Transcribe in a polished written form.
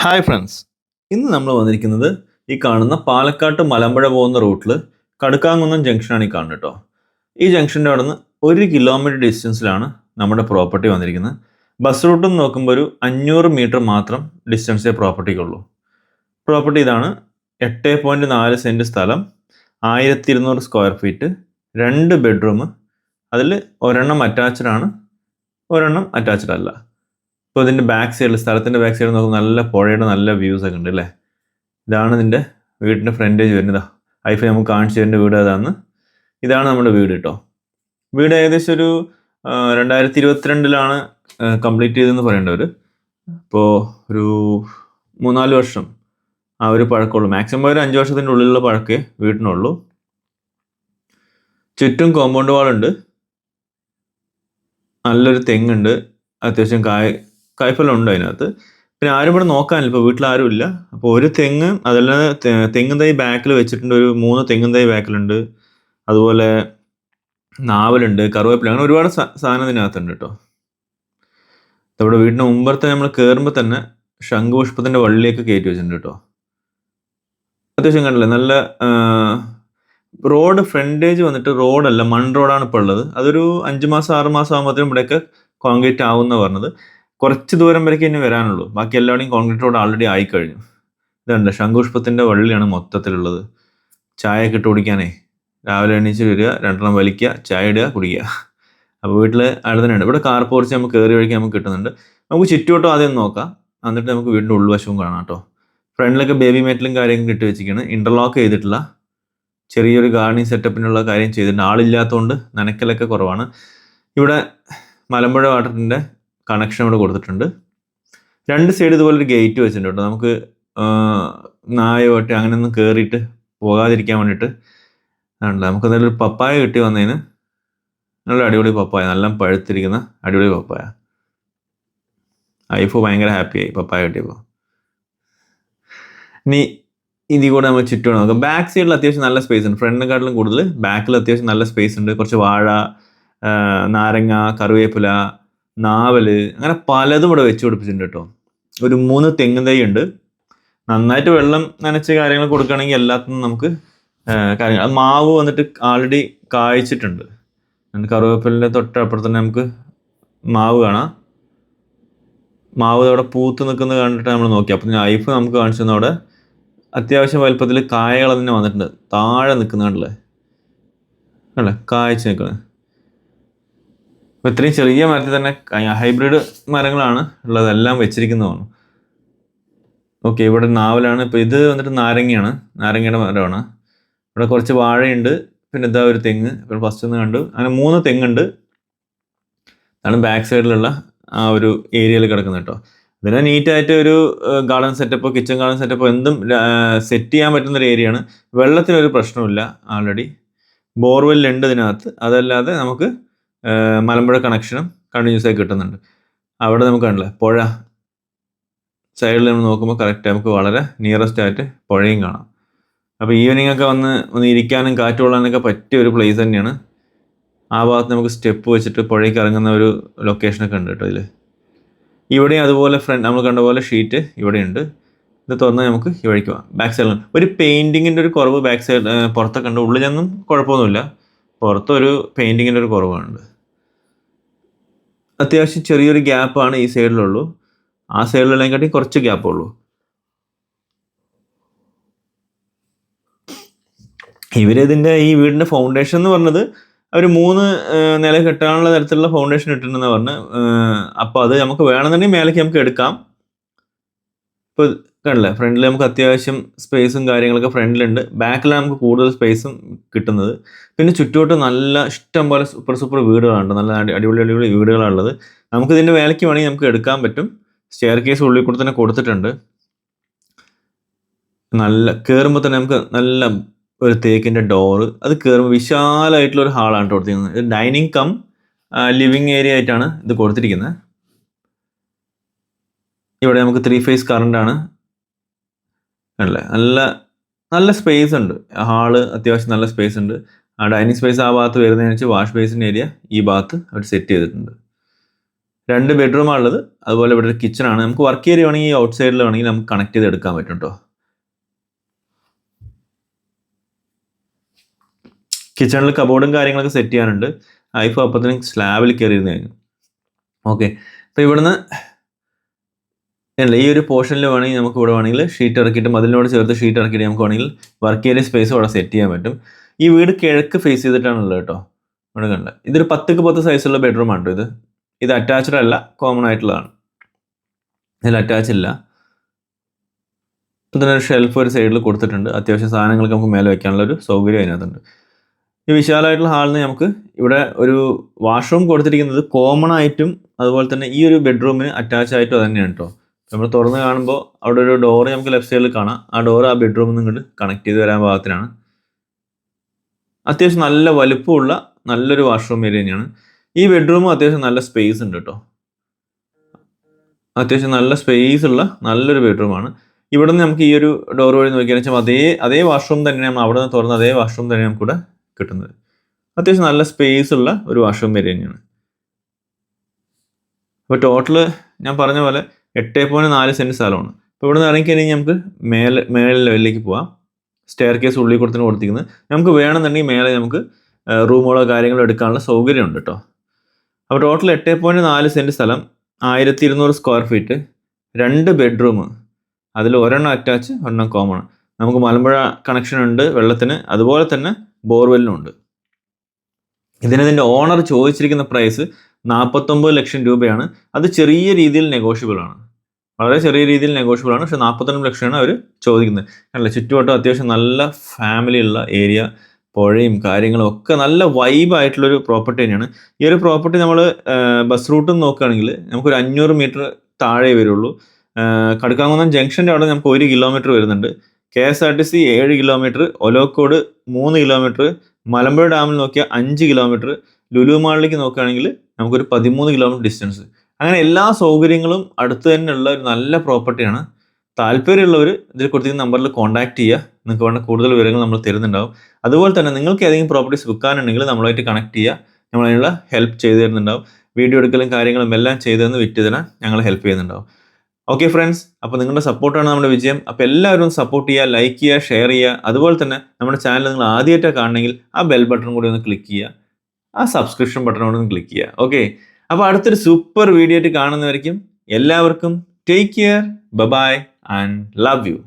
Hi friends, ഇന്ന് നമ്മൾ വന്നിരിക്കുന്നത് ഈ കാണുന്ന പാലക്കാട്ട് മലമ്പുഴ പോകുന്ന റൂട്ടിൽ കടുക്കാങ്കുന്നം ജംഗ്ഷനാണ് ഈ കാണുന്നത് കേട്ടോ. ഈ ജംഗ്ഷൻ്റെ അവിടെ നിന്ന് 1 കിലോമീറ്റർ ഡിസ്റ്റൻസിലാണ് നമ്മുടെ പ്രോപ്പർട്ടി വന്നിരിക്കുന്നത്. ബസ് റൂട്ടിൽ നിന്ന് നോക്കുമ്പോൾ ഒരു 500 മീറ്റർ മാത്രം ഡിസ്റ്റൻസേ പ്രോപ്പർട്ടിക്കുള്ളൂ. പ്രോപ്പർട്ടി ഇതാണ്. 8.4 സെൻറ്റ് സ്ഥലം, 1200 സ്ക്വയർ ഫീറ്റ്, 2 ബെഡ്റൂം, അതിൽ ഒരെണ്ണം അറ്റാച്ച്ഡ് ആണ്, ഒരെണ്ണം അറ്റാച്ച്ഡ് അല്ല. ഇപ്പോൾ ഇതിൻ്റെ ബാക്ക് സൈഡിൽ, സ്ഥലത്തിൻ്റെ ബാക്ക് സൈഡിൽ നോക്കുമ്പോൾ നല്ല പുഴയുടെ നല്ല വ്യൂസ് ഒക്കെ ഉണ്ട് അല്ലേ. ഇതാണ് ഇതിൻ്റെ വീടിൻ്റെ ഫ്രണ്ടേജ് വരുന്നത്. ഐഫൈ നമുക്ക് കാണിച്ചു തരുന്ന വീട് അതാണ്. ഇതാണ് നമ്മുടെ വീട് കേട്ടോ. വീട് ഏകദേശം ഒരു 2022 കംപ്ലീറ്റ് ചെയ്തെന്ന് പറയേണ്ടവർ. അപ്പോൾ ഒരു 3-4 വർഷം ആ ഒരു പഴക്കമുള്ളൂ. മാക്സിമം ഒരു 5 വർഷത്തിൻ്റെ ഉള്ളിലുള്ള പഴക്കേ വീട്ടിനുള്ളൂ. ചുറ്റും കോമ്പൗണ്ട് വാളുണ്ട്, നല്ലൊരു തെങ്ങുണ്ട്, അത്യാവശ്യം കായ്ഫലം ഉണ്ട് അതിനകത്ത്. പിന്നെ ആരും ഇവിടെ നോക്കാനില്ല, ഇപ്പോൾ വീട്ടിൽ ആരും ഇല്ല. അപ്പോൾ ഒരു തെങ്ങ്, അതല്ലാതെ തെങ്ങും തൈ ബാക്കിൽ വെച്ചിട്ടുണ്ട്, ഒരു 3 തെങ്ങും തൈ ബാക്കിലുണ്ട്. അതുപോലെ നാവലുണ്ട്, കറുവേപ്പില, അങ്ങനെ ഒരുപാട് സാധനം ഇതിനകത്തുണ്ട് കേട്ടോ. നമ്മുടെ വീടിന് മുമ്പത്തെ നമ്മൾ കയറുമ്പോൾ തന്നെ ശംഖുപുഷ്പത്തിൻ്റെ വള്ളിയൊക്കെ കയറ്റി വെച്ചിട്ടുണ്ട് കേട്ടോ. അത്യാവശ്യം കണ്ടില്ലേ, നല്ല റോഡ് ഫ്രണ്ടേജ് വന്നിട്ട് റോഡല്ല, മൺ റോഡാണ് ഇപ്പോൾ ഉള്ളത്. അതൊരു 5 മാസം 6 മാസം ആകുമ്പോഴത്തേനും ഇവിടെയൊക്കെ കോൺക്രീറ്റ് ആവുമെന്ന് പറഞ്ഞത്. കുറച്ച് ദൂരം വരയ്ക്ക് ഇനി വരാനുള്ളൂ, ബാക്കി എല്ലാവരുടെയും കോൺക്രീറ്റ് റോഡ് ആൾറെഡി ആയിക്കഴിഞ്ഞു. ഇതുണ്ട്, ശംഖുപുഷ്പത്തിൻ്റെ വള്ളിയാണ് മൊത്തത്തിലുള്ളത്. ചായ ഒക്കെ ഇട്ട് കുടിക്കാനേ രാവിലെ എണീച്ച് വരിക, 2 വലിക്കുക, ചായ ഇടുക, കുടിക്കുക. അപ്പോൾ വീട്ടിൽ അടുത്തന്നെയുണ്ട്. ഇവിടെ കാർ പോർച്ച് നമുക്ക് കയറി വഴിക്ക് നമുക്ക് കിട്ടുന്നുണ്ട്. നമുക്ക് ചുറ്റുവട്ടം ആദ്യം നോക്കാം, എന്നിട്ട് നമുക്ക് വീടിൻ്റെ ഉൾവശവും കാണാം കേട്ടോ. ഫ്രണ്ടിലൊക്കെ ബേബി മെറ്റലും കാര്യങ്ങളും ഇട്ട് വെച്ചിരിക്കുകയാണ്. ഇൻ്റർലോക്ക് ചെയ്തിട്ടില്ല, ചെറിയൊരു ഗാർഡനിങ് സെറ്റപ്പിനുള്ള കാര്യം ചെയ്തിട്ടുണ്ട്. ആളില്ലാത്തതുകൊണ്ട് നനയ്ക്കലൊക്കെ കുറവാണ്. ഇവിടെ മലമ്പുഴ വാട്ടറിൻ്റെ കണക്ഷൻ ഇവിടെ കൊടുത്തിട്ടുണ്ട്. 2 സൈഡ് ഇതുപോലൊരു ഗേറ്റ് വെച്ചിട്ടുണ്ട് കേട്ടോ. നമുക്ക് നായോട്ട് അങ്ങനെയൊന്നും കയറിയിട്ട് പോകാതിരിക്കാൻ വേണ്ടിയിട്ട്. നമുക്ക് നല്ലൊരു പപ്പായ കിട്ടി വന്നതിന്, നല്ല അടിപൊളി പപ്പായ, നല്ല പഴുത്തിരിക്കുന്ന അടിപൊളി പപ്പായ. ഐഫ് ഭയങ്കര ഹാപ്പിയായി പപ്പായ കിട്ടിയപ്പോൾ. ഇനി ഇതിൽ കൂടെ നമ്മൾ ചുറ്റും നോക്കാം. ബാക്ക് സൈഡിൽ അത്യാവശ്യം നല്ല സ്പേസ് ഉണ്ട്, ഫ്രണ്ടിനെക്കാട്ടിലും കൂടുതൽ ബാക്കിൽ അത്യാവശ്യം നല്ല സ്പേസ് ഉണ്ട്. കുറച്ച് വാഴ, നാരങ്ങ, കറിവേപ്പില, നാവല്, അങ്ങനെ പലതും ഇവിടെ വെച്ച് പിടിപ്പിച്ചിട്ടുണ്ട് കേട്ടോ. ഒരു 3 തെങ്ങ് തൈ ഉണ്ട്. നന്നായിട്ട് വെള്ളം നനച്ച് കാര്യങ്ങൾ കൊടുക്കുകയാണെങ്കിൽ എല്ലാത്തിനും നമുക്ക് കാര്യങ്ങൾ. മാവ് വന്നിട്ട് ആൾറെഡി കായ്ച്ചിട്ടുണ്ട്. കറിവേപ്പിലിൻ്റെ തൊട്ടപ്പുറത്ത് തന്നെ നമുക്ക് മാവ് കാണാം. മാവ് അവിടെ പൂത്ത് നിൽക്കുന്നത് കണ്ടിട്ട് നമ്മൾ നോക്കി. അപ്പം ഐഫ് നമുക്ക് കാണിച്ചു തന്നു. അവിടെ അത്യാവശ്യം വലുപ്പത്തിൽ കായകൾ തന്നെ വന്നിട്ടുണ്ട്. താഴെ നിൽക്കുന്നുണ്ടല്ലേ, അല്ലേ, കായ്ച്ച് നിൽക്കുന്നത്. അപ്പോൾ ഇത്രയും ചെറിയ മരത്തിൽ തന്നെ ഹൈബ്രിഡ് മരങ്ങളാണ് ഉള്ളതെല്ലാം വെച്ചിരിക്കുന്നതാണ്. ഓക്കെ, ഇവിടെ നാവലാണ്. ഇപ്പോൾ ഇത് വന്നിട്ട് നാരങ്ങയാണ്, നാരങ്ങയുടെ മരമാണ്. ഇവിടെ കുറച്ച് വാഴയുണ്ട്, പിന്നെ ഇതാ ഒരു തെങ്ങ്. ഇപ്പോൾ ഫസ്റ്റ് ഒന്ന് കണ്ടു. അങ്ങനെ 3 തെങ്ങുണ്ട്. അതാണ് ബാക്ക് സൈഡിലുള്ള ആ ഒരു ഏരിയയിൽ കിടക്കുന്നത് കേട്ടോ. ഇതിനെ നീറ്റായിട്ട് ഒരു ഗാർഡൻ സെറ്റപ്പോ കിച്ചൺ ഗാർഡൻ സെറ്റപ്പോ എന്തും സെറ്റ് ചെയ്യാൻ പറ്റുന്നൊരു ഏരിയയാണ്. വെള്ളത്തിനൊരു പ്രശ്നമില്ല, ആൾറെഡി ബോർവെല്ലുണ്ട് ഇതിനകത്ത്. അതല്ലാതെ നമുക്ക് മലമ്പുഴ കണക്ഷനും കണ്ടിന്യൂസ് ആയി കിട്ടുന്നുണ്ട്. അവിടെ നമുക്ക് കണ്ടില്ലേ പുഴ, സൈഡിൽ നമ്മൾ നോക്കുമ്പോൾ കറക്റ്റ് നമുക്ക് വളരെ നിയറസ്റ്റ് ആയിട്ട് പുഴയും കാണാം. അപ്പോൾ ഈവനിങ് ഒക്കെ വന്ന് ഇരിക്കാനും കാറ്റ് കൊള്ളാനൊക്കെ പറ്റിയ ഒരു പ്ലേസ് തന്നെയാണ്. ആ ഭാഗത്ത് നമുക്ക് സ്റ്റെപ്പ് വെച്ചിട്ട് പുഴയ്ക്ക് ഇറങ്ങുന്ന ഒരു ലൊക്കേഷനൊക്കെ ഉണ്ട് കേട്ടോ. ഇതിൽ ഇവിടെയും അതുപോലെ നമ്മൾ കണ്ട പോലെ ഷീറ്റ് ഇവിടെയുണ്ട്. ഇത് തുറന്നാൽ നമുക്ക് ഈ വഴിക്ക് പോകാം. ബാക്ക് സൈഡിൽ ഒരു പെയിൻറ്റിങ്ങിൻ്റെ ഒരു കുറവ് ബാക്ക് സൈഡ് പുറത്തൊക്കെ ഉണ്ട്. ഉള്ളിലൊന്നും കുഴപ്പമൊന്നുമില്ല, പുറത്തൊരു പെയിൻറ്റിങ്ങിൻ്റെ ഒരു കുറവുണ്ട്. അത്യാവശ്യം ചെറിയൊരു ഗ്യാപ്പാണ് ഈ സൈഡിലുള്ളൂ. ആ സൈഡിലുള്ളതിനെക്കാട്ടി കുറച്ച് ഗ്യാപ്പുള്ളൂ. ഇവരിതിൻ്റെ ഈ വീടിൻ്റെ ഫൗണ്ടേഷൻ എന്ന് പറഞ്ഞത് അവർ 3 നില കെട്ടാനുള്ള തരത്തിലുള്ള ഫൗണ്ടേഷൻ ഇട്ടിട്ടുണ്ടെന്ന് പറഞ്ഞ്. അപ്പോൾ അത് നമുക്ക് വേണമെന്നുണ്ടെങ്കിൽ മേലേക്ക് നമുക്ക് എടുക്കാം. ഇപ്പോൾ കണ്ടില്ലേ, ഫ്രണ്ടിൽ നമുക്ക് അത്യാവശ്യം സ്പേസും കാര്യങ്ങളൊക്കെ ഫ്രണ്ടിലുണ്ട്. ബാക്കിലാണ് നമുക്ക് കൂടുതൽ സ്പേസും കിട്ടുന്നത്. പിന്നെ ചുറ്റുവട്ടം നല്ല ഇഷ്ടം പോലെ സൂപ്പർ വീടുകളുണ്ട്, നല്ല അടിപൊളി വീടുകളുള്ളത്. നമുക്കിതിൻ്റെ മേലേക്ക് വേണമെങ്കിൽ നമുക്ക് എടുക്കാൻ പറ്റും. സ്റ്റെയർ കേസ് ഉള്ളിൽ കൂടെ തന്നെ കൊടുത്തിട്ടുണ്ട്. നല്ല കയറുമ്പോൾ തന്നെ നമുക്ക് നല്ല ഒരു തേക്കിൻ്റെ ഡോറ്, അത് കയറുമ്പോൾ വിശാലമായിട്ടുള്ള ഒരു ഹാളാണ് കൊടുത്തിരിക്കുന്നത്. ഇത് ഡൈനിങ് കം ലിവിങ് ഏരിയ ആയിട്ടാണ് ഇത് കൊടുത്തിരിക്കുന്നത്. ഇവിടെ നമുക്ക് 3 ഫേസ് കറണ്ടാണ് അല്ലേ. നല്ല നല്ല സ്പേസ് ഉണ്ട്, ഹാള് അത്യാവശ്യം നല്ല സ്പേസ് ഉണ്ട്. ആ ഡൈനിങ് സ്പേസ് ആ ഭാഗത്ത് വരുന്നതിന് വെച്ച് വാഷ് ബേസിൻ ഏരിയ ഈ ഭാഗത്ത് അവർ സെറ്റ് ചെയ്തിട്ടുണ്ട്. 2 ബെഡ്റൂമാണ് ഉള്ളത്. അതുപോലെ ഇവിടെ ഒരു കിച്ചണാണ്. നമുക്ക് വർക്ക് ഏരിയ വേണമെങ്കിൽ ഔട്ട് സൈഡിൽ വേണമെങ്കിൽ നമുക്ക് കണക്ട് ചെയ്ത് എടുക്കാൻ പറ്റും കേട്ടോ. കിച്ചണിൽ കബോർഡും കാര്യങ്ങളൊക്കെ സെറ്റ് ചെയ്യാനുണ്ട്. ഐഫോ അപ്പത്തിന് സ്ലാബിൽ കയറിയിരുന്നു കഴിഞ്ഞു. ഓക്കെ, അപ്പോൾ ഇവിടുന്ന് അല്ല ഈ ഒരു പോർഷനിൽ വേണമെങ്കിൽ നമുക്ക് ഇവിടെ വേണമെങ്കിൽ ഷീറ്റ് ഇറക്കിയിട്ട് മതിലിനോട് ചേർത്ത് ഷീറ്റ് ഇറക്കിയിട്ട് നമുക്ക് വേണമെങ്കിൽ വർക്ക് ഏരിയ സ്പേസ് ഇവിടെ സെറ്റ് ചെയ്യാൻ പറ്റും. ഈ വീട് കിഴക്ക് ഫേസ് ചെയ്തിട്ടാണുള്ളത് കേട്ടോ. ഇവിടെ കണ്ട ഇതൊരു 10x10 സൈസുള്ള ബെഡ്റൂമാണ് കേട്ടോ. ഇത് അറ്റാച്ച്ഡ് അല്ല, കോമൺ ആയിട്ടുള്ളതാണ്. ഇതിൽ അറ്റാച്ച് ഇല്ല. ഇതിന് ഒരു ഷെൽഫ് ഒരു സൈഡിൽ കൊടുത്തിട്ടുണ്ട്. അത്യാവശ്യം സാധനങ്ങൾക്ക് നമുക്ക് മേലെ വെക്കാനുള്ള ഒരു സൗകര്യം അതിനകത്തുണ്ട്. ഈ വിശാലമായിട്ടുള്ള ഹാളിന് നമുക്ക് ഇവിടെ ഒരു വാഷ്റൂം കൊടുത്തിരിക്കുന്നത് കോമൺ ആയിട്ടും അതുപോലെ തന്നെ ഈ ഒരു ബെഡ്റൂമിന് അറ്റാച്ച് ആയിട്ടും തന്നെയാണ് കേട്ടോ. നമ്മൾ തുറന്ന് കാണുമ്പോൾ അവിടെ ഒരു ഡോറ് നമുക്ക് ലെഫ്റ്റ് സൈഡിൽ കാണാം. ആ ഡോറ് ആ ബെഡ്റൂമിൽ നിന്ന് ഇങ്ങോട്ട് കണക്ട് ചെയ്ത് വരാൻ പാകത്തിനാണ്. അത്യാവശ്യം നല്ല വലുപ്പമുള്ള നല്ലൊരു വാഷ്റൂം ഏരിയ തന്നെയാണ്. ഈ ബെഡ്റൂമും അത്യാവശ്യം നല്ല സ്പേസ് ഉണ്ട് കേട്ടോ. അത്യാവശ്യം നല്ല സ്പേസ് ഉള്ള നല്ലൊരു ബെഡ്റൂമാണ്. ഇവിടെ നിന്ന് നമുക്ക് ഈ ഒരു ഡോർ വഴി നോക്കിയാൽ വെച്ചാൽ അതേ വാഷ്റൂം തന്നെയാണ് നമ്മൾ അവിടെ നിന്ന് തുറന്ന അതേ വാഷ്റൂം തന്നെ നമുക്കിവിടെ കിട്ടുന്നത്. അത്യാവശ്യം നല്ല സ്പേസ് ഉള്ള ഒരു വാഷ്റൂം ഏരിയ തന്നെയാണ്. അപ്പോൾ ടോട്ടൽ ഞാൻ പറഞ്ഞ പോലെ 8.4 സെൻറ്റ് സ്ഥലമാണ്. അപ്പോൾ ഇവിടെ നിന്ന് ഇറങ്ങിക്കഴിഞ്ഞാൽ നമുക്ക് മേലെ ലെവലിലേക്ക് പോവാം. സ്റ്റെയർ കേസ് ഉള്ളിൽ കൊടുത്തിരിക്കുന്നത്. നമുക്ക് വേണമെന്നുണ്ടെങ്കിൽ മേലെ നമുക്ക് റൂമുകളോ കാര്യങ്ങളോ എടുക്കാനുള്ള സൗകര്യമുണ്ട് കേട്ടോ. അപ്പോൾ ടോട്ടൽ 8.4 സെൻറ്റ് സ്ഥലം, 1200 സ്ക്വയർ ഫീറ്റ്, 2 ബെഡ്റൂം, അതിൽ ഒരെണ്ണം അറ്റാച്ച് ഒരെണ്ണം കോമൺ. നമുക്ക് മലമ്പുഴ കണക്ഷൻ ഉണ്ട് വെള്ളത്തിന്, അതുപോലെ തന്നെ ബോർവെല്ലിനും ഉണ്ട്. ഇതിൻ്റെ ഓണർ ചോദിച്ചിരിക്കുന്ന പ്രൈസ് 49 ലക്ഷം രൂപയാണ്. അത് ചെറിയ രീതിയിൽ നെഗോഷ്യബിൾ ആണ്, വളരെ ചെറിയ രീതിയിൽ നെഗോഷ്യബിൾ ആണ്. പക്ഷേ 49 ലക്ഷമാണ് അവർ ചോദിക്കുന്നത്. അല്ല, ചുറ്റുവട്ടം അത്യാവശ്യം നല്ല ഫാമിലി ഉള്ള ഏരിയ, പുഴയും കാര്യങ്ങളും ഒക്കെ നല്ല വൈബായിട്ടുള്ളൊരു പ്രോപ്പർട്ടി തന്നെയാണ്. ഈ ഒരു പ്രോപ്പർട്ടി നമ്മൾ ബസ് റൂട്ടിൽ നോക്കുകയാണെങ്കിൽ നമുക്കൊരു 500 മീറ്റർ താഴെ വരുള്ളൂ. കടുക്കാങ്കുന്നം ജംഗ്ഷൻ്റെ അവിടെ നമുക്ക് 1 കിലോമീറ്റർ വരുന്നുണ്ട്. KSRTC 7 kilometre, Olavakkode 3 kilometre, Malampuzha ഡാമിൽ നോക്കിയാൽ 5 കിലോമീറ്റർ, ലുലു മാളിലേക്ക് നോക്കുകയാണെങ്കിൽ നമുക്കൊരു 13 കിലോമീറ്റർ ഡിസ്റ്റൻസ്. അങ്ങനെ എല്ലാ സൗകര്യങ്ങളും അടുത്ത് തന്നെയുള്ള ഒരു നല്ല പ്രോപ്പർട്ടിയാണ്. താല്പര്യമുള്ളവർ ഇതിൽ കൊടുത്തിരിക്കുന്ന നമ്പറിൽ കോൺടാക്ട് ചെയ്യുക. നിങ്ങൾക്ക് വേണ്ട കൂടുതൽ വിവരങ്ങൾ നമ്മൾ തരുന്നുണ്ടാവും. അതുപോലെ തന്നെ നിങ്ങൾക്ക് ഏതെങ്കിലും പ്രോപ്പർട്ടീസ് വിൽക്കാനുണ്ടെങ്കിൽ നമ്മളുമായിട്ട് കണക്ട് ചെയ്യുക. നമ്മളതിനുള്ള ഹെൽപ്പ് ചെയ്തു തരുന്നുണ്ടാവും. വീഡിയോ എടുക്കലും കാര്യങ്ങളും എല്ലാം ചെയ്തെന്ന് വിറ്റ് തരാൻ ഞങ്ങൾ ഹെൽപ്പ് ചെയ്യുന്നുണ്ടാവും. ഓക്കെ ഫ്രണ്ട്സ്, അപ്പോൾ നിങ്ങളുടെ സപ്പോർട്ടാണ് നമ്മുടെ വിജയം. അപ്പോൾ എല്ലാവരും സപ്പോർട്ട് ചെയ്യുക, ലൈക്ക് ചെയ്യുക, ഷെയർ ചെയ്യുക. അതുപോലെ തന്നെ നമ്മുടെ ചാനൽ നിങ്ങൾ ആദ്യമായിട്ടാണ് കാണണമെങ്കിൽ ആ ബെൽ ബട്ടൺ കൂടി ഒന്ന് ക്ലിക്ക് ചെയ്യുക, ആ സബ്സ്ക്രിപ്ഷൻ ബട്ടൺ കൂടി ഒന്ന് ക്ലിക്ക് ചെയ്യുക. ഓക്കെ, അപ്പോൾ അടുത്തൊരു സൂപ്പർ വീഡിയോ ആയിട്ട് കാണുന്നവരിക്കും എല്ലാവർക്കും take care, bye and love U.